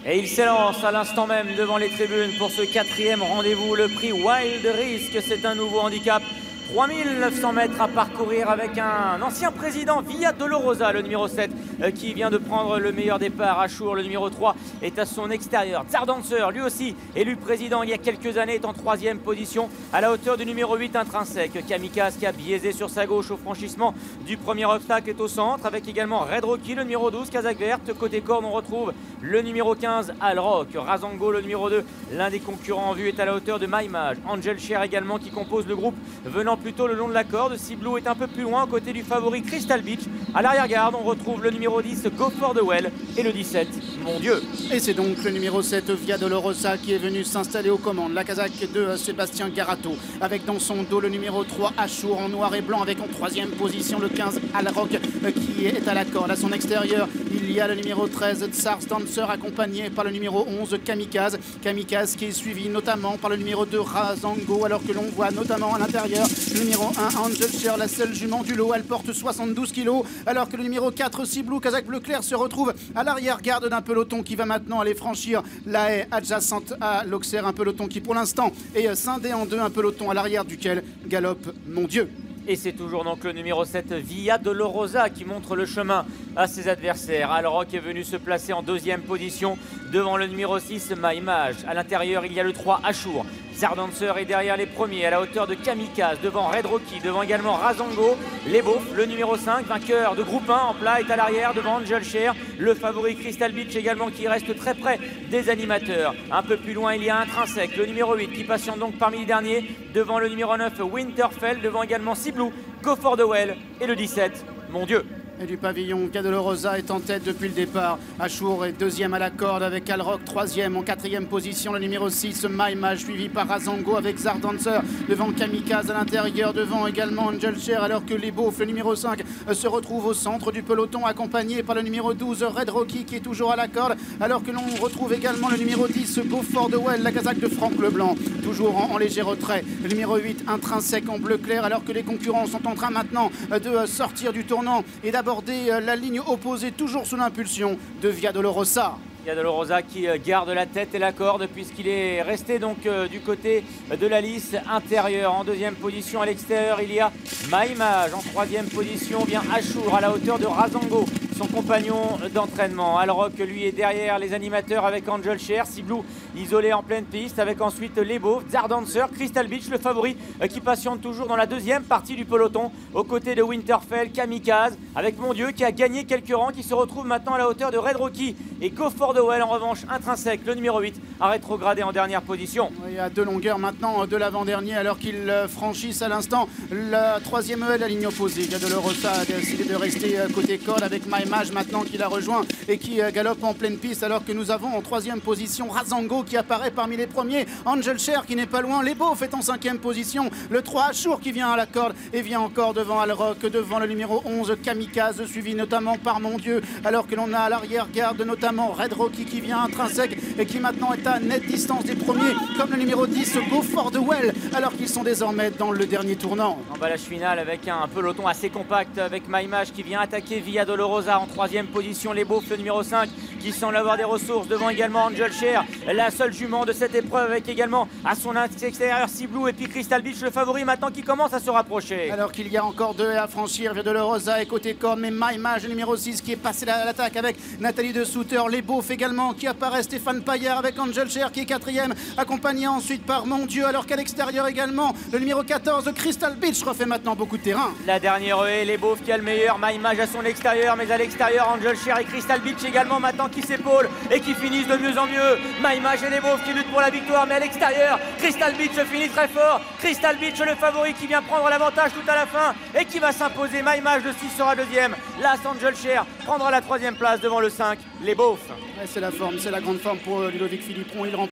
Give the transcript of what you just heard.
Et il s'élance à l'instant même devant les tribunes pour ce quatrième rendez-vous, le prix Wild Risk. C'est un nouveau handicap. 3900 mètres à parcourir avec un ancien président, Via Dolorosa, le numéro 7, qui vient de prendre le meilleur départ. Achour, le numéro 3, est à son extérieur. Zardancer, lui aussi, élu président il y a quelques années, est en 3e position à la hauteur du numéro 8 intrinsèque. Kamikaze, qui a biaisé sur sa gauche au franchissement du premier obstacle, est au centre, avec également Red Rocky, le numéro 12, Kazakh Verte. Côté corde, on retrouve le numéro 15, Alrock. Razango, le numéro 2, l'un des concurrents en vue, est à la hauteur de Maimage. Angel Cher également, qui compose le groupe, venant plutôt le long de la corde. Ciblou est un peu plus loin, aux côtés du favori Crystal Beach. À l'arrière-garde, on retrouve le numéro 10, Go for the Well, et le 17, Mon Dieu. Et c'est donc le numéro 7, Via Dolorosa, qui est venu s'installer aux commandes. La Kazakh de Sébastien Garato, avec dans son dos le numéro 3, Achour, en noir et blanc, avec en 3e position le 15, Alrock, qui est à la corde. À son extérieur, il y a le numéro 13, Zardancer, accompagné par le numéro 11, Kamikaze. Kamikaze qui est suivi notamment par le numéro 2, Razango, alors que l'on voit notamment à l'intérieur le numéro 1, Angel Cher, la seule jument du lot. Elle porte 72 kg, alors que le numéro 4, Ciblou, Kazakh Bleu Clair, se retrouve à l'arrière-garde d'un peloton qui va maintenant aller franchir la haie adjacente à l'Auxerre. Un peloton qui, pour l'instant, est scindé en deux. Un peloton à l'arrière duquel galope Mon Dieu. Et c'est toujours donc le numéro 7, Via Dolorosa, qui montre le chemin à ses adversaires. Alrock est venu se placer en 2e position devant le numéro 6, Maimage. À l'intérieur, il y a le 3, Achour. Zardancer est derrière les premiers, à la hauteur de Kamikaze, devant Red Rocky, devant également Razango. Les Beaufs, le numéro 5, vainqueur de groupe 1 en plat, est à l'arrière devant Angel Cher. Le favori Crystal Beach également, qui reste très près des animateurs. Un peu plus loin, il y a Intrinsèque, le numéro 8, qui patiente donc parmi les derniers, devant le numéro 9, Winterfell, devant également Ciblou, Go for the Well, et le 17, Mon Dieu. Et du pavillon, Via Dolorosa est en tête depuis le départ. Achour est 2e à la corde avec Alrock, 3e. En 4e position, le numéro 6, Maimage, suivi par Razango avec Zardancer. Devant Kamikaze à l'intérieur, devant également Angel Cher, alors que les Beaufs, le numéro 5, se retrouve au centre du peloton, accompagné par le numéro 12, Red Rocky, qui est toujours à la corde, alors que l'on retrouve également le numéro 10, Go for the Well, la Kazakh de Franck Leblanc, toujours en léger retrait. Le numéro 8, Intrinsèque, en bleu clair, alors que les concurrents sont en train maintenant de sortir du tournant et d'aborder la ligne opposée, toujours sous l'impulsion de Via Dolorosa. Via Dolorosa qui garde la tête et la corde, puisqu'il est resté donc du côté de la lisse intérieure. En 2e position à l'extérieur, il y a Maimage. En 3e position vient Achour à la hauteur de Razango, son compagnon d'entraînement. Alrock, lui, est derrière les animateurs avec Angel Cher. Ciblou isolé en pleine piste, avec ensuite les Beaufs, Zardancer, Crystal Beach, le favori, qui patiente toujours dans la 2e partie du peloton, aux côtés de Winterfell, Kamikaze, avec Mon Dieu qui a gagné quelques rangs, qui se retrouve maintenant à la hauteur de Red Rocky. Et Go for the Well, en revanche, Intrinsèque, le numéro 8, a rétrogradé en dernière position. Il y a 2 longueurs maintenant de l'avant-dernier, alors qu'ils franchissent à l'instant la 3e EL, la ligne opposée. Via Dolorosa a décidé de rester côté corde avec Maimage maintenant qui la rejoint et qui galope en pleine piste, alors que nous avons en 3e position Razango qui apparaît parmi les premiers, Angel Cher qui n'est pas loin, les Beaufs est en 5e position, le 3 Achour qui vient à la corde et vient encore devant Alrock, devant le numéro 11 Kamikaze, suivi notamment par Mon Dieu, alors que l'on a à l'arrière-garde notamment Red Rocky qui vient Intrinsèque et qui maintenant est à nette distance des premiers, comme le numéro 10 Go for the Well, alors qu'ils sont désormais dans le dernier tournant. Emballage final avec un peloton assez compact, avec Maimage qui vient attaquer Via Dolorosa en 3e position. Les Beaufs, le numéro 5, qui semble avoir des ressources, devant également Angel Cher, la seule jument de cette épreuve, avec également à son extérieur Ciblou et puis Crystal Beach, le favori maintenant, qui commence à se rapprocher. Alors qu'il y a encore 2 à franchir, Via Dolorosa et côté corde, mais Maimage, le numéro 6, qui est passé à l'attaque avec Nathalie de Souter. Les Beaufs également qui apparaît, Stéphane Paillard avec Angel Cher qui est 4e, accompagné ensuite par Mon Dieu, alors qu'à l'extérieur également le numéro 14, Crystal Beach, refait maintenant beaucoup de terrain. La dernière haie, les Beaufs qui a le meilleur, Maimage à son extérieur, mais à l'extérieur Angel Cher et Crystal Beach également maintenant qui s'épaulent et qui finissent de mieux en mieux. Maimage et les Beaufs qui luttent pour la victoire, mais à l'extérieur Crystal Beach finit très fort. Crystal Beach, le favori, qui vient prendre l'avantage tout à la fin et qui va s'imposer. Maimage, le 6, sera 2e. Las Angel Cher prendra la 3e place devant le 5, les Beaufs. C'est la forme, c'est la grande forme pour Ludovic Philippon. Il